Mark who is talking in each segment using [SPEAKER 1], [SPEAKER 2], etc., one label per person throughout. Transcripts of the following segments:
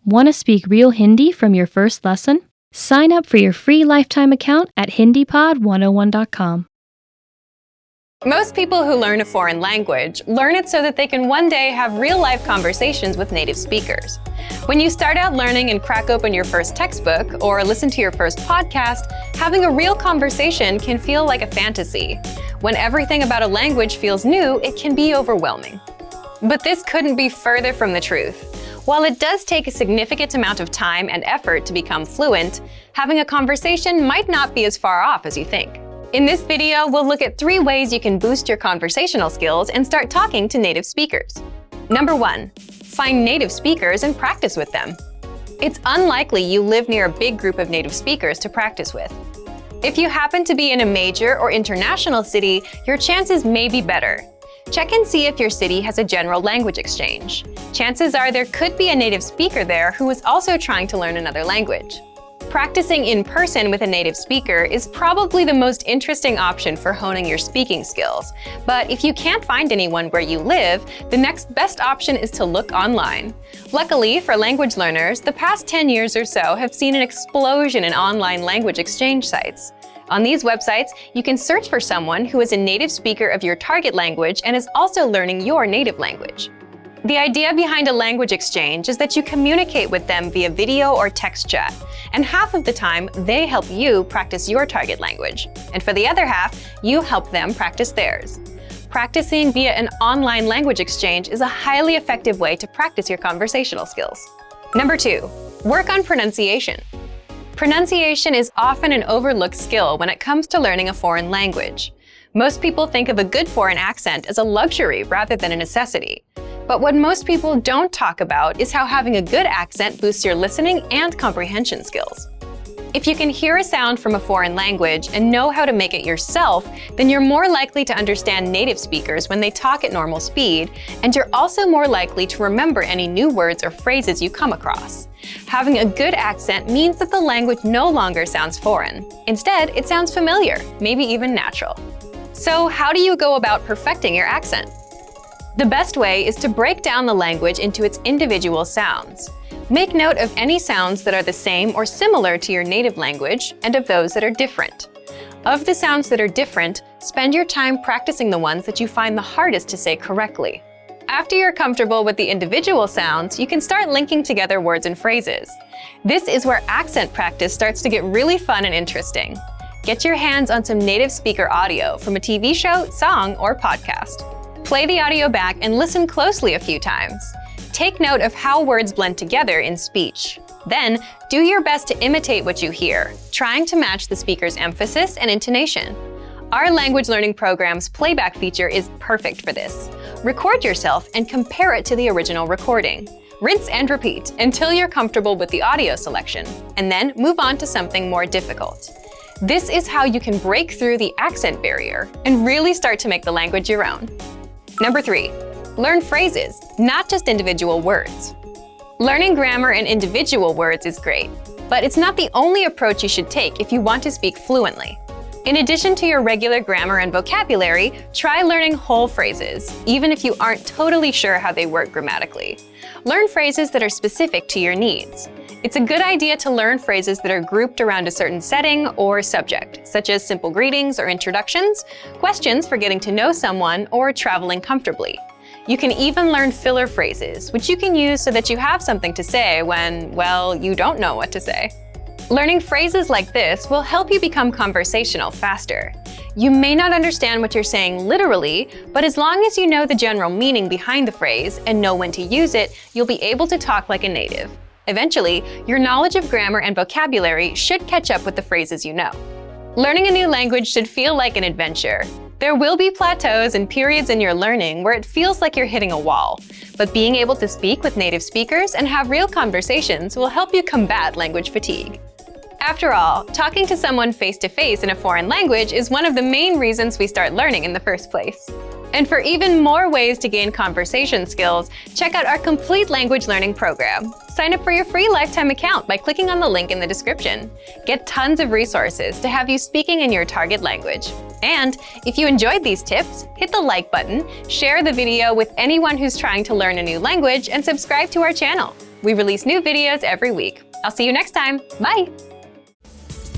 [SPEAKER 1] Want to speak real Hindi from your first lesson? Sign up for your free lifetime account at HindiPod101.com.
[SPEAKER 2] Most people who learn a foreign language learn it so that they can one day have real-life conversations with native speakers. When you start out learning and crack open your first textbook or listen to your first podcast, having a real conversation can feel like a fantasy. When everything about a language feels new, it can be overwhelming. But this couldn't be further from the truth. While it does take a significant amount of time and effort to become fluent, having a conversation might not be as far off as you think. In this video, we'll look at 3 ways you can boost your conversational skills and start talking to native speakers. Number 1, find native speakers and practice with them. It's unlikely you live near a big group of native speakers to practice with. If you happen to be in a major or international city, your chances may be better. Check and see if your city has a general language exchange. Chances are there could be a native speaker there who is also trying to learn another language. Practicing in person with a native speaker is probably the most interesting option for honing your speaking skills. But if you can't find anyone where you live, the next best option is to look online. Luckily for language learners, the past 10 years or so have seen an explosion in online language exchange sites. On these websites, you can search for someone who is a native speaker of your target language and is also learning your native language. The idea behind a language exchange is that you communicate with them via video or text chat, and half of the time, they help you practice your target language. And for the other half, you help them practice theirs. Practicing via an online language exchange is a highly effective way to practice your conversational skills. Number 2, work on pronunciation. Pronunciation is often an overlooked skill when it comes to learning a foreign language. Most people think of a good foreign accent as a luxury rather than a necessity. But what most people don't talk about is how having a good accent boosts your listening and comprehension skills. If you can hear a sound from a foreign language and know how to make it yourself, then you're more likely to understand native speakers when they talk at normal speed, and you're also more likely to remember any new words or phrases you come across. Having a good accent means that the language no longer sounds foreign. Instead, it sounds familiar, maybe even natural. So how do you go about perfecting your accent? The best way is to break down the language into its individual sounds. Make note of any sounds that are the same or similar to your native language and of those that are different. Of the sounds that are different, spend your time practicing the ones that you find the hardest to say correctly. After you're comfortable with the individual sounds, you can start linking together words and phrases. This is where accent practice starts to get really fun and interesting. Get your hands on some native speaker audio from a TV show, song, or podcast. Play the audio back and listen closely a few times. Take note of how words blend together in speech. Then, do your best to imitate what you hear, trying to match the speaker's emphasis and intonation. Our language learning program's playback feature is perfect for this. Record yourself and compare it to the original recording. Rinse and repeat until you're comfortable with the audio selection, and then move on to something more difficult. This is how you can break through the accent barrier and really start to make the language your own. Number 3, learn phrases, not just individual words. Learning grammar and individual words is great, but it's not the only approach you should take if you want to speak fluently. In addition to your regular grammar and vocabulary, try learning whole phrases, even if you aren't totally sure how they work grammatically. Learn phrases that are specific to your needs. It's a good idea to learn phrases that are grouped around a certain setting or subject, such as simple greetings or introductions, questions for getting to know someone, or traveling comfortably. You can even learn filler phrases, which you can use so that you have something to say when, well, you don't know what to say. Learning phrases like this will help you become conversational faster. You may not understand what you're saying literally, but as long as you know the general meaning behind the phrase and know when to use it, you'll be able to talk like a native. Eventually, your knowledge of grammar and vocabulary should catch up with the phrases you know. Learning a new language should feel like an adventure. There will be plateaus and periods in your learning where it feels like you're hitting a wall, but being able to speak with native speakers and have real conversations will help you combat language fatigue. After all, talking to someone face-to-face in a foreign language is one of the main reasons we start learning in the first place. And for even more ways to gain conversation skills, check out our complete language learning program. Sign up for your free lifetime account by clicking on the link in the description. Get tons of resources to have you speaking in your target language. And if you enjoyed these tips, hit the like button, share the video with anyone who's trying to learn a new language, and subscribe to our channel. We release new videos every week. I'll see you next time. Bye!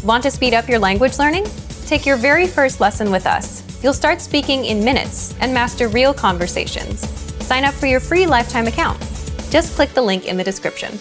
[SPEAKER 2] Want to speed up your language learning? Take your very first lesson with us. You'll start speaking in minutes and master real conversations. Sign up for your free lifetime account. Just click the link in the description.